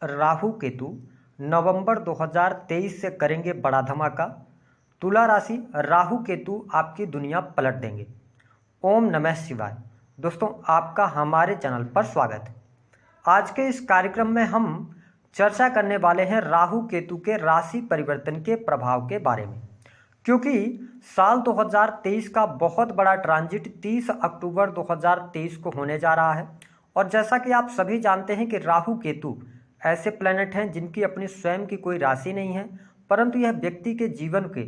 राहु केतु नवंबर 2023 से करेंगे बड़ा धमाका। तुला राशि, राहु केतु आपकी दुनिया पलट देंगे। ओम नमः शिवाय। दोस्तों, आपका हमारे चैनल पर स्वागत है। आज के इस कार्यक्रम में हम चर्चा करने वाले हैं राहु केतु के राशि परिवर्तन के प्रभाव के बारे में, क्योंकि साल 2023 का बहुत बड़ा ट्रांजिट 30 अक्टूबर 2023 को होने जा रहा है। और जैसा कि आप सभी जानते हैं कि राहु केतु ऐसे प्लैनेट हैं जिनकी अपनी स्वयं की कोई राशि नहीं है, परंतु यह व्यक्ति के जीवन के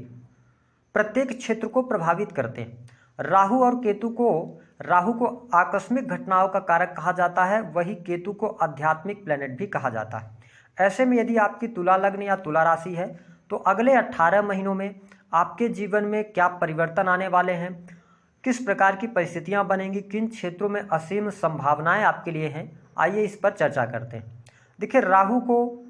प्रत्येक क्षेत्र को प्रभावित करते हैं। राहु को आकस्मिक घटनाओं का कारक कहा जाता है, वही केतु को आध्यात्मिक प्लैनेट भी कहा जाता है। ऐसे में यदि आपकी तुला लग्न या तुला राशि है तो अगले 18 महीनों में आपके जीवन में क्या परिवर्तन आने वाले हैं, किस प्रकार की परिस्थितियां बनेंगी, किन क्षेत्रों में असीम संभावनाएं आपके लिए हैं, आइए इस पर चर्चा करते हैं। देखिए, राहु को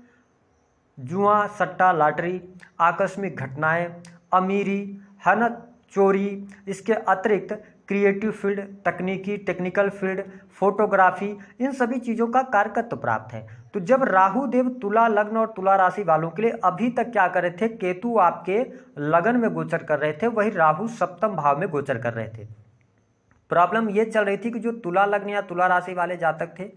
जुआ, सट्टा, लॉटरी, आकस्मिक घटनाएं, अमीरी, है चोरी, इसके अतिरिक्त creative field, technical field, photography, इन सभी चीज़ों का कारकत्व प्राप्त है। तो जब राहु देव तुला लग्न और तुला राशि वालों के लिए अभी तक क्या कर रहे थे, केतु आपके लगन में गोचर कर रहे थे, वही राहु सप्तम भाव में गोचर कर रहे थे। प्रॉब्लम ये चल रही थी कि जो तुला लग्न या तुला राशि वाले जातक थे,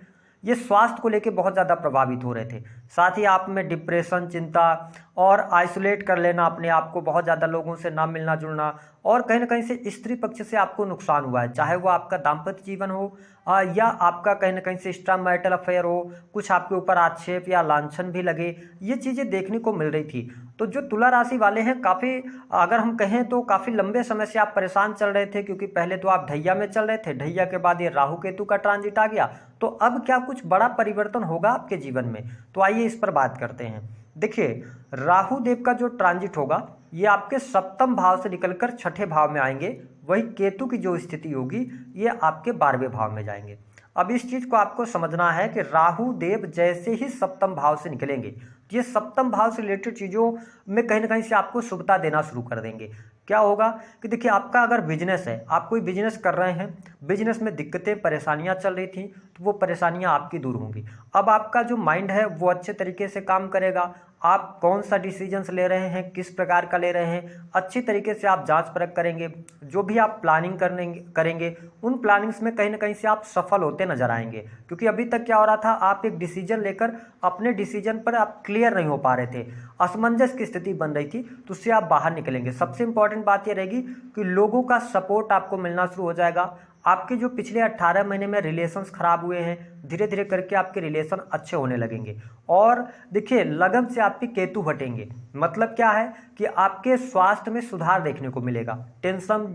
ये स्वास्थ्य को लेकर बहुत ज़्यादा प्रभावित हो रहे थे। साथ ही आप में डिप्रेशन, चिंता और आइसोलेट कर लेना अपने आप को, बहुत ज़्यादा लोगों से ना मिलना जुलना, और कहीं ना कहीं से स्त्री पक्ष से आपको नुकसान हुआ है, चाहे वो आपका दाम्पत्य जीवन हो या आपका कहीं ना कहीं से एक्स्ट्रा मैरिटल अफेयर हो, कुछ आपके ऊपर आक्षेप या लांछन भी लगे, ये चीज़ें देखने को मिल रही थी। तो जो तुला राशि वाले हैं, काफ़ी अगर हम कहें तो काफ़ी लंबे समय से आप परेशान चल रहे थे, क्योंकि पहले तो आप ढैया में चल रहे थे, ढैया के बाद ये राहु केतु का ट्रांजिट आ गया। तो अब क्या कुछ बड़ा परिवर्तन होगा आपके जीवन में, तो आइए इस पर बात करते हैं। देखिए, राहु देव का जो ट्रांजिट होगा ये आपके सप्तम भाव से निकलकर छठे भाव में आएंगे, वही केतु की जो स्थिति होगी ये आपके 12वें भाव में जाएंगे। अब इस चीज को आपको समझना है कि राहु देव जैसे ही सप्तम भाव से निकलेंगे, ये सप्तम भाव से रिलेटेड चीजों में कहीं ना कहीं से आपको शुभता देना शुरू कर देंगे। क्या होगा कि देखिए, आपका अगर बिजनेस है, आप कोई बिजनेस कर रहे हैं, बिजनेस में दिक्कतें परेशानियां चल रही थी, तो वो परेशानियां आपकी दूर होंगी। अब आपका जो माइंड है वो अच्छे तरीके से काम करेगा। आप कौन सा डिसीजंस ले रहे हैं, किस प्रकार का ले रहे हैं, अच्छी तरीके से आप जांच परख करेंगे। जो भी आप प्लानिंग करेंगे उन प्लानिंग्स में कहीं ना कहीं से आप सफल होते नजर आएंगे। क्योंकि अभी तक क्या हो रहा था, आप एक डिसीजन लेकर अपने डिसीजन पर आप क्लियर नहीं हो पा रहे थे, असमंजस की स्थिति बन रही थी, तो उससे आप बाहर निकलेंगे। सबसे इंपॉर्टेंट बात यह रहेगी कि लोगों का सपोर्ट आपको मिलना शुरू हो जाएगा। आपके जो पिछले 18 महीने में रिलेशंस खराब हुए हैं, धीरे धीरे करके आपके रिलेशन अच्छे होने लगेंगे। और देखिए, लगन से आपके केतु हटेंगे, मतलब क्या है कि आपके स्वास्थ्य में सुधार देखने को मिलेगा। टेंशन,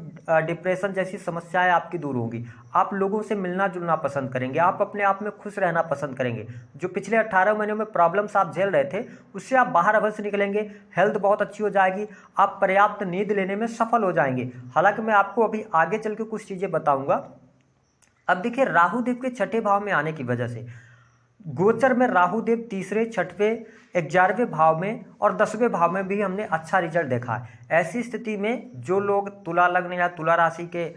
डिप्रेशन जैसी समस्याएं आपकी दूर होंगी। आप लोगों से मिलना जुलना पसंद करेंगे, आप अपने आप में खुश रहना पसंद करेंगे। जो पिछले 18 महीनों में प्रॉब्लम्स आप झेल रहे थे, उससे आप बाहर अवश्य निकलेंगे। हेल्थ बहुत अच्छी हो जाएगी, आप पर्याप्त नींद लेने में सफल हो जाएंगे। हालांकि मैं आपको अभी आगे चल के कुछ चीजें बताऊंगा। अब देखिए, राहु देव के छठे भाव में आने की वजह से गोचर में राहु देव तीसरे, छठवें, 11वें भाव में और 10वें भाव में भी हमने अच्छा रिजल्ट देखा है। ऐसी स्थिति में जो लोग तुला लग्न या तुला राशि के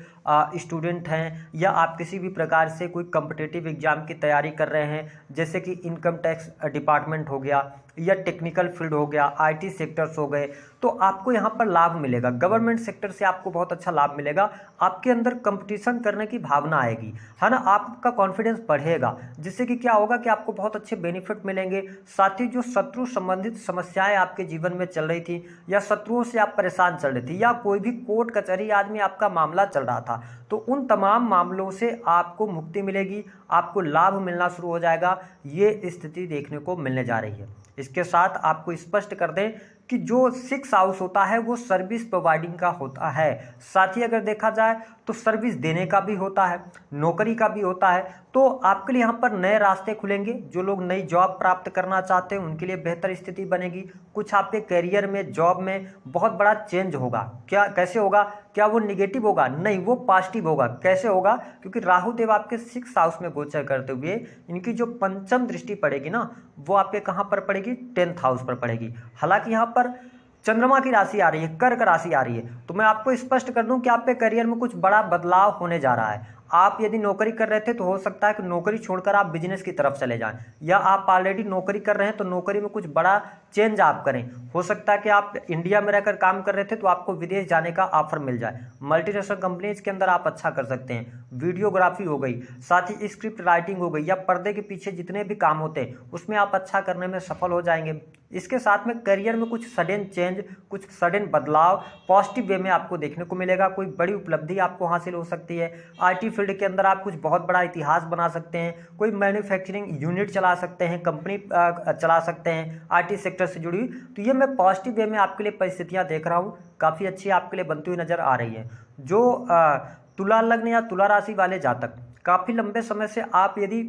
स्टूडेंट हैं, या आप किसी भी प्रकार से कोई कॉम्पिटिटिव एग्जाम की तैयारी कर रहे हैं, जैसे कि इनकम टैक्स डिपार्टमेंट हो गया या टेक्निकल फील्ड हो गया, आईटी सेक्टर्स हो गए, तो आपको यहाँ पर लाभ मिलेगा। गवर्नमेंट सेक्टर से आपको बहुत अच्छा लाभ मिलेगा। आपके अंदर कंपटीशन करने की भावना आएगी, है ना, आपका कॉन्फिडेंस बढ़ेगा, जिससे कि क्या होगा कि आपको बहुत अच्छे बेनिफिट मिलेंगे। साथ ही जो शत्रु संबंधित समस्याएं आपके जीवन में चल रही थी, या शत्रुओं से आप परेशान चल रही थी, या कोई भी कोर्ट कचहरी आदमी आपका मामला चल रहा था, तो उन तमाम मामलों से आपको मुक्ति मिलेगी, आपको लाभ मिलना शुरू हो जाएगा। ये स्थिति देखने को मिलने जा रही है। इसके साथ आपको स्पष्ट कर दें कि जो 6 हाउस होता है वो सर्विस प्रोवाइडिंग का होता है। साथ ही अगर देखा जाए तो सर्विस देने का भी होता है, नौकरी का भी होता है। तो आपके लिए यहाँ पर नए रास्ते खुलेंगे। जो लोग नई जॉब प्राप्त करना चाहते हैं उनके लिए बेहतर स्थिति बनेगी। कुछ आपके करियर में, जॉब में बहुत बड़ा चेंज होगा। क्या, कैसे होगा? क्या वो निगेटिव होगा? नहीं, वो पॉजिटिव होगा। कैसे होगा? क्योंकि राहु देव आपके 6 हाउस में गोचर करते हुए इनकी जो पंचम दृष्टि पड़ेगी ना, वो आपके कहाँ पर पड़ेगी? 10th हाउस पर पड़ेगी। हालांकि यहाँ पर चंद्रमा की राशि आ रही है, कर्क राशि आ रही है, तो मैं आपको स्पष्ट कर दूं कि आपके करियर में कुछ बड़ा बदलाव होने जा रहा है। आप यदि नौकरी कर रहे थे तो हो सकता है कि नौकरी छोड़कर आप बिजनेस की तरफ चले जाएं, या आप ऑलरेडी नौकरी कर रहे हैं तो नौकरी में कुछ बड़ा चेंज आप करें। हो सकता है कि आप इंडिया में रहकर काम कर रहे थे तो आपको विदेश जाने का ऑफर मिल जाए। मल्टीनेशनल कंपनीज के अंदर आप अच्छा कर सकते हैं। वीडियोग्राफी हो गई, साथ ही स्क्रिप्ट राइटिंग हो गई, या पर्दे के पीछे जितने भी काम होते हैं उसमें आप अच्छा करने में सफल हो जाएंगे। इसके साथ में करियर में कुछ सडन चेंज, कुछ सडन बदलाव पॉजिटिव वे में आपको देखने को मिलेगा। कोई बड़ी उपलब्धि आपको हासिल हो सकती है। आईटी फील्ड के अंदर आप कुछ बहुत बड़ा इतिहास बना सकते हैं। कोई मैन्युफैक्चरिंग यूनिट चला सकते हैं, कंपनी चला सकते हैं आईटी सेक्टर से जुड़ी। तो ये मैं पॉजिटिव वे में आपके लिए परिस्थितियाँ देख रहा हूँ, काफ़ी अच्छी आपके लिए बनती हुई नज़र आ रही है। जो तुला लग्न या तुला राशि वाले जातक, काफ़ी लंबे समय से आप यदि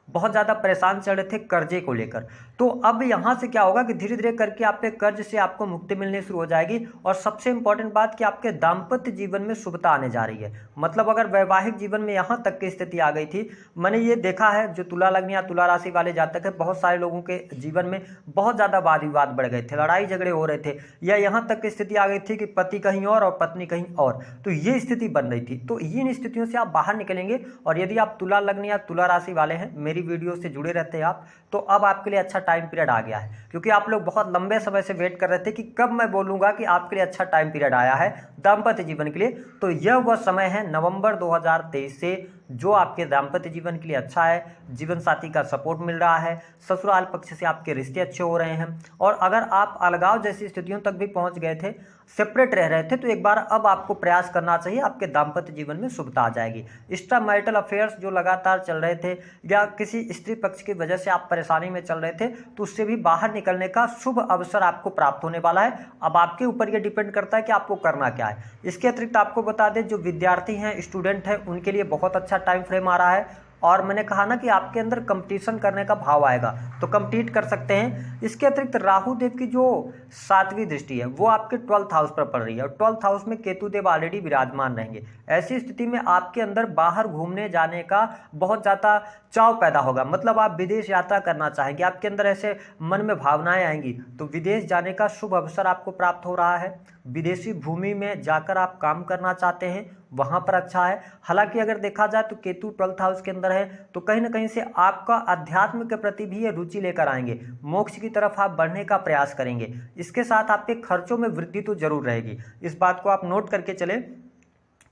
बहुत ज़्यादा परेशान चल रहे थे कर्जे को लेकर, तो अब यहाँ से क्या होगा कि धीरे धीरे करके आपके कर्ज से आपको मुक्ति मिलनी शुरू हो जाएगी। और सबसे इंपॉर्टेंट बात कि आपके दाम्पत्य जीवन में शुभता आने जा रही है। मतलब अगर वैवाहिक जीवन में यहाँ तक की स्थिति आ गई थी, मैंने ये देखा है जो तुला लग्न या तुला राशि वाले जातक है, बहुत सारे लोगों के जीवन में बहुत ज़्यादा वाद विवाद बढ़ गए थे, लड़ाई झगड़े हो रहे थे, या यहाँ तक की स्थिति आ गई थी कि पति कहीं और पत्नी कहीं और, तो ये स्थिति बन रही थी। तो इन स्थितियों से आप बाहर निकलेंगे। और यदि आप तुला लग्न या तुला राशि वाले हैं, मेरी वीडियो से जुड़े रहते हैं आप, तो अब आपके लिए अच्छा टाइम पीरियड आ गया है। क्योंकि आप लोग बहुत लंबे समय से वेट कर रहे थे कि कब मैं बोलूंगा कि आपके लिए अच्छा टाइम पीरियड आया है दाम्पत्य जीवन के लिए। तो यह वह समय है नवंबर 2023 से जो आपके दाम्पत्य जीवन के लिए अच्छा है। जीवन साथी का सपोर्ट मिल रहा है, ससुराल पक्ष से आपके रिश्ते अच्छे हो रहे हैं। और अगर आप अलगाव जैसी स्थितियों तक भी पहुंच गए थे, सेपरेट रह रहे थे, तो एक बार अब आपको प्रयास करना चाहिए, आपके दाम्पत्य जीवन में शुभता आ जाएगी। एक्स्ट्रा मैरिटल अफेयर्स जो लगातार चल रहे थे, या किसी स्त्री पक्ष की वजह से आप परेशानी में चल रहे थे, तो उससे भी बाहर निकलने का शुभ अवसर आपको प्राप्त होने वाला है। अब आपके ऊपर यह डिपेंड करता है कि आपको करना क्या है। इसके अतिरिक्त आपको बता दें, जो विद्यार्थी हैं, स्टूडेंट हैं, उनके लिए बहुत अच्छा टाइम फ्रेम आ रहा है। और मैंने कहा ना कि आपके अंदर कंपटीशन करने का भाव आएगा, तो कंपीट कर सकते हैं। इसके अतिरिक्त राहु देव की जो 7वीं दृष्टि है वो आपके 12th हाउस पर पड़ रही है, और 12th हाउस में केतु देव ऑलरेडी विराजमान रहेंगे। ऐसी स्थिति में आपके अंदर बाहर घूमने जाने का बहुत ज़्यादा चाव पैदा होगा। मतलब आप विदेश यात्रा करना चाहेंगे, आपके अंदर ऐसे मन में भावनाएं आएंगी, तो विदेश जाने का शुभ अवसर आपको प्राप्त हो रहा है। विदेशी भूमि में जाकर आप काम करना चाहते हैं, वहां पर अच्छा है। हालांकि अगर देखा जाए तो केतु 12th हाउस के अंदर है, तो कहीं ना कहीं से आपका अध्यात्म के प्रति भी ये रुचि लेकर आएंगे, मोक्ष की तरफ आप बढ़ने का प्रयास करेंगे। इसके साथ आपके खर्चों में वृद्धि तो जरूर रहेगी। इस बात को आप नोट करके चले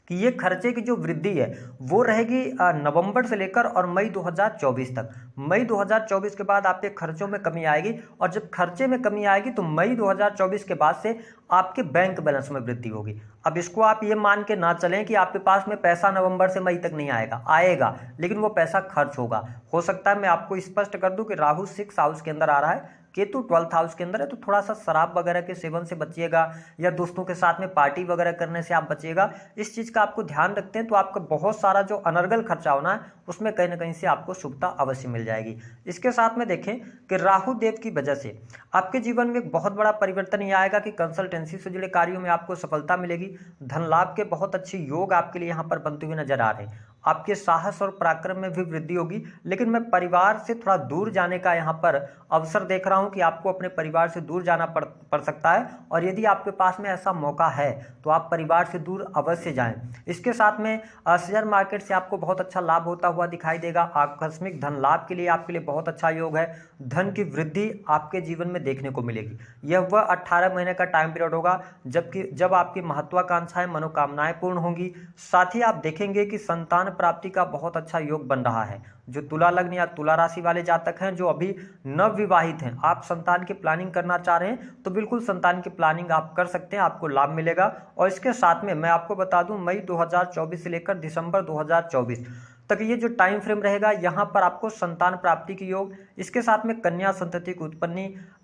कि ये खर्चे की जो वृद्धि है वो रहेगी नवंबर से लेकर और मई 2024 तक। मई 2024 के बाद आपके खर्चों में कमी आएगी, और जब खर्चे में कमी आएगी तो मई 2024 के बाद से आपके बैंक बैलेंस में वृद्धि होगी। अब इसको आप ये मान के ना चलें कि आपके पास में पैसा नवंबर से मई तक नहीं आएगा, आएगा, लेकिन वो पैसा खर्च होगा। हो सकता है मैं आपको स्पष्ट कर दूं कि राहु 6th हाउस के अंदर आ रहा है, केतु 12th हाउस के अंदर है, तो थोड़ा सा शराब वगैरह के सेवन से बचिएगा, या दोस्तों के साथ में पार्टी वगैरह करने से आप बचिएगा। इस चीज़ का आपको ध्यान रखते हैं तो आपका बहुत सारा जो अनर्गल खर्चा होना है उसमें कहीं ना कहीं से आपको शुभता अवश्य मिल जाएगी। इसके साथ में देखें कि राहु देव की वजह से आपके जीवन में एक बहुत बड़ा परिवर्तन ये आएगा कि कंसल्टेंसी से जुड़े कार्यों में आपको सफलता मिलेगी। धन लाभ के बहुत अच्छे योग आपके लिए यहाँ पर बनते हुए नजर आ रहे हैं। आपके साहस और पराक्रम में भी वृद्धि होगी, लेकिन मैं परिवार से थोड़ा दूर जाने का यहाँ पर अवसर देख रहा हूँ कि आपको अपने परिवार से दूर जाना पड़ सकता है। और यदि आपके पास में ऐसा मौका है तो आप परिवार से दूर अवश्य जाएं। इसके साथ में शेयर मार्केट से आपको बहुत अच्छा लाभ होता हुआ दिखाई देगा। आकस्मिक धन लाभ के लिए आपके लिए बहुत अच्छा योग है। धन की वृद्धि आपके जीवन में देखने को मिलेगी। यह वह 18 महीने का टाइम पीरियड होगा जब आपकी महत्वाकांक्षाएं, मनोकामनाएं पूर्ण होंगी। साथ ही आप देखेंगे कि संतान प्राप्ति का बहुत अच्छा योग बन रहा है। जो तुला लग्न या तुला राशि वाले जातक हैं, जो अभी नव विवाहित हैं, आप संतान की प्लानिंग करना चाह रहे हैं तो बिल्कुल संतान की प्लानिंग आप कर सकते हैं, आपको लाभ मिलेगा। और इसके साथ में मैं आपको बता दूं, मई 2024 से लेकर दिसंबर 2024 तक ये जो टाइम फ्रेम रहेगा, यहाँ पर आपको संतान प्राप्ति की योग, इसके साथ में कन्या संतति की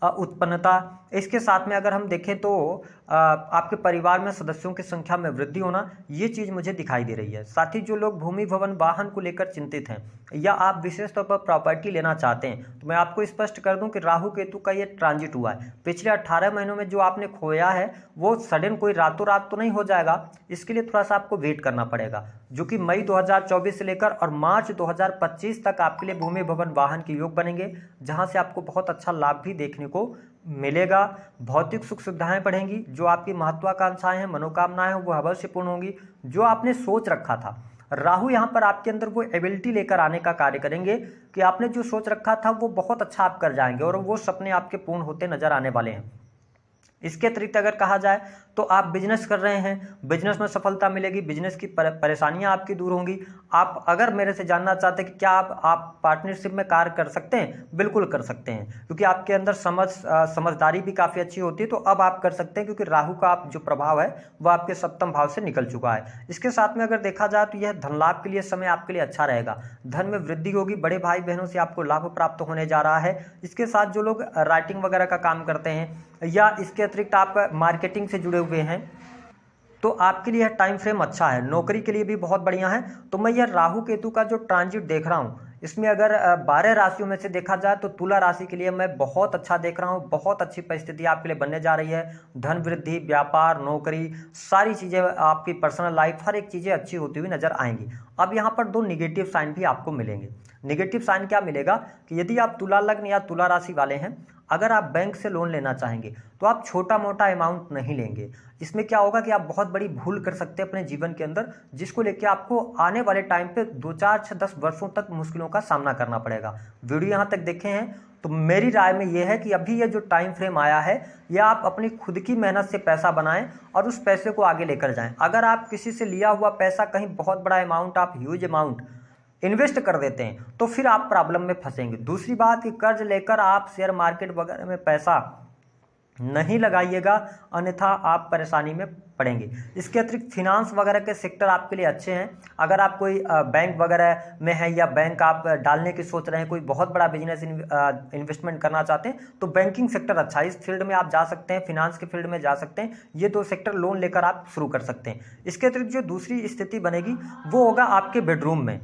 उत्पन्नता, इसके साथ में अगर हम देखें तो आपके परिवार में सदस्यों की संख्या में वृद्धि होना, ये चीज़ मुझे दिखाई दे रही है। साथ ही जो लोग भूमि भवन वाहन को लेकर चिंतित हैं, या आप विशेष तौर पर प्रॉपर्टी लेना चाहते हैं, तो मैं आपको स्पष्ट कर दूं कि राहु केतु का ये ट्रांजिट हुआ है। पिछले 18 महीनों में जो आपने खोया है वो सडन कोई रातों रात तो नहीं हो जाएगा, इसके लिए थोड़ा सा आपको वेट करना पड़ेगा, जो कि मई 2024 से लेकर और मार्च 2025 तक आपके लिए भूमि भवन वाहन के योग बनेंगे, जहां से आपको बहुत अच्छा लाभ भी देखने को मिलेगा। भौतिक सुख सुविधाएं बढ़ेंगी, जो आपकी महत्वाकांक्षाएं हैं, मनोकामनाएं हैं, वो अवश्य पूर्ण होंगी। जो आपने सोच रखा था राहु यहाँ पर आपके अंदर वो एबिलिटी लेकर आने का कार्य करेंगे कि आपने जो सोच रखा था वो बहुत अच्छा आप कर जाएंगे और वो सपने आपके पूर्ण होते नजर आने वाले हैं। इसके अतिरिक्त अगर कहा जाए तो आप बिजनेस कर रहे हैं, बिजनेस में सफलता मिलेगी, बिजनेस की परेशानियां आपकी दूर होंगी। आप अगर मेरे से जानना चाहते हैं कि क्या आप पार्टनरशिप में कार्य कर सकते हैं, बिल्कुल कर सकते हैं, क्योंकि आपके अंदर समझदारी भी काफ़ी अच्छी होती है। तो अब आप कर सकते हैं क्योंकि राहु का आप जो प्रभाव है वह आपके सप्तम भाव से निकल चुका है। इसके साथ में अगर देखा जाए तो यह धन लाभ के लिए समय आपके लिए अच्छा रहेगा, धन में वृद्धि होगी, बड़े भाई बहनों से आपको लाभ प्राप्त होने जा रहा है। इसके साथ जो लोग राइटिंग वगैरह का काम करते हैं या इसके अतिरिक्त आप मार्केटिंग से जुड़े हुए हैं तो आपके लिए टाइम फ्रेम अच्छा है, नौकरी के लिए भी बहुत बढ़िया है। तो मैं यह राहु केतु का जो ट्रांजिट देख रहा हूँ इसमें अगर 12 राशियों में से देखा जाए तो तुला राशि के लिए मैं बहुत अच्छा देख रहा हूँ, बहुत अच्छी परिस्थिति आपके लिए बनने जा रही है। धन वृद्धि, व्यापार, नौकरी, सारी चीज़ें, आपकी पर्सनल लाइफ, हर एक चीज़ें अच्छी होती हुई नजर आएंगी। अब यहाँ पर 2 निगेटिव साइन भी आपको मिलेंगे। निगेटिव साइन क्या मिलेगा कि यदि आप तुला लग्न या तुला राशि वाले हैं, अगर आप बैंक से लोन लेना चाहेंगे तो आप छोटा मोटा अमाउंट नहीं लेंगे। इसमें क्या होगा कि आप बहुत बड़ी भूल कर सकते हैं अपने जीवन के अंदर, जिसको लेकर आपको आने वाले टाइम पे 2, 4, 6, 10 वर्षों तक मुश्किलों का सामना करना पड़ेगा। वीडियो यहाँ तक देखे हैं तो मेरी राय में यह है कि अभी ये जो टाइम फ्रेम आया है यह आप अपनी खुद की मेहनत से पैसा बनाएं और उस पैसे को आगे लेकर जाएं। अगर आप किसी से लिया हुआ पैसा, कहीं बहुत बड़ा अमाउंट, आप ह्यूज अमाउंट इन्वेस्ट कर देते हैं तो फिर आप प्रॉब्लम में फंसेंगे। दूसरी बात कि कर्ज लेकर आप शेयर मार्केट वगैरह में पैसा नहीं लगाइएगा, अन्यथा आप परेशानी में पड़ेंगे। इसके अतिरिक्त फिनांस वगैरह के सेक्टर आपके लिए अच्छे हैं। अगर आप कोई बैंक वगैरह में है या बैंक आप डालने की सोच रहे हैं, कोई बहुत बड़ा बिजनेस इन्वेस्टमेंट करना चाहते हैं तो बैंकिंग सेक्टर अच्छा है, इस फील्ड में आप जा सकते हैं, फिनांस के फील्ड में जा सकते हैं। ये 2 सेक्टर लोन लेकर आप शुरू कर सकते हैं। इसके अतिरिक्त जो दूसरी स्थिति बनेगी वो होगा आपके बेडरूम में।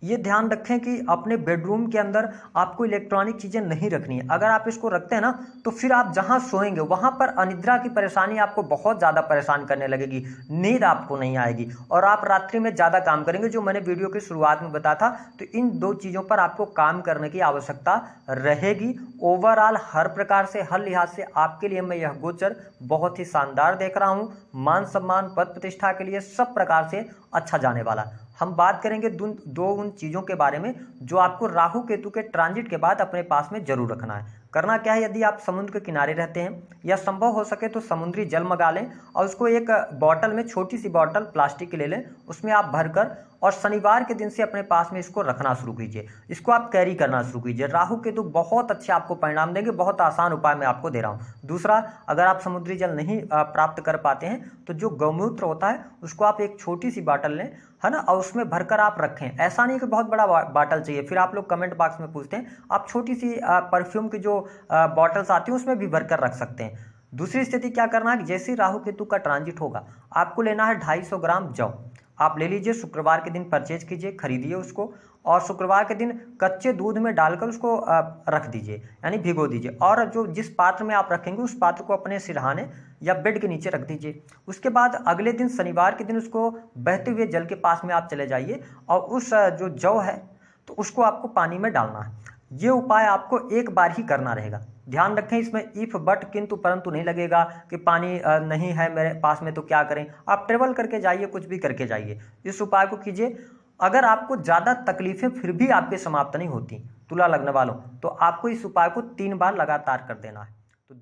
ये ध्यान रखें कि अपने बेडरूम के अंदर आपको इलेक्ट्रॉनिक चीज़ें नहीं रखनी है। अगर आप इसको रखते हैं ना तो फिर आप जहां सोएंगे वहां पर अनिद्रा की परेशानी आपको बहुत ज़्यादा परेशान करने लगेगी, नींद आपको नहीं आएगी और आप रात्रि में ज़्यादा काम करेंगे, जो मैंने वीडियो की शुरुआत में बताया था। तो इन 2 चीज़ों पर आपको काम करने की आवश्यकता रहेगी। ओवरऑल हर प्रकार से, हर लिहाज से आपके लिए मैं यह गोचर बहुत ही शानदार देख रहा हूँ। मान सम्मान, पद प्रतिष्ठा के लिए सब प्रकार से अच्छा जाने वाला। हम बात करेंगे उन चीज़ों के बारे में जो आपको राहु केतु के ट्रांजिट के बाद अपने पास में जरूर रखना है। करना क्या है, यदि आप समुद्र के किनारे रहते हैं या संभव हो सके तो समुद्री जल मंगा लें और उसको एक बॉटल में, छोटी सी बॉटल प्लास्टिक की ले लें, उसमें आप भरकर और शनिवार के दिन से अपने पास में इसको रखना शुरू कीजिए। इसको आप कैरी करना शुरू कीजिए। राहु केतु बहुत अच्छे आपको परिणाम देंगे। बहुत आसान उपाय मैं आपको दे रहा हूँ। दूसरा, अगर आप समुद्री जल नहीं प्राप्त कर पाते हैं तो जो गौमूत्र होता है उसको आप एक छोटी सी बॉटल लें, है ना, और उसमें भरकर आप रखें। ऐसा नहीं कि बहुत बड़ा बॉटल चाहिए, फिर आप लोग कमेंट बॉक्स में पूछते हैं। आप छोटी सी परफ्यूम की जो बॉटल्स आती हैं उसमें भी भरकर रख सकते हैं। दूसरी स्थिति क्या करना है, जैसे ही राहु केतु का ट्रांजिट होगा आपको लेना है 250 ग्राम जौ। आप ले लीजिए, शुक्रवार के दिन परचेज कीजिए, खरीदिए उसको और शुक्रवार के दिन कच्चे दूध में डालकर उसको रख दीजिए, यानी भिगो दीजिए। और जो जिस पात्र में आप रखेंगे उस पात्र को अपने सिरहाने या बेड के नीचे रख दीजिए। उसके बाद अगले दिन शनिवार के दिन उसको बहते हुए जल के पास में आप चले जाइए और उस जो जौ है तो उसको आपको पानी में डालना है। ये उपाय आपको एक बार ही करना रहेगा। ध्यान रखें, इसमें इफ बट किंतु परंतु नहीं लगेगा कि पानी नहीं है मेरे पास में तो क्या करें। आप ट्रेवल करके जाइए, कुछ भी करके जाइए, इस उपाय को कीजिए। अगर आपको ज़्यादा तकलीफें फिर भी आपके समाप्त नहीं होती तुला लग्न वालों, तो आपको इस उपाय को 3 बार लगातार कर देना है। तो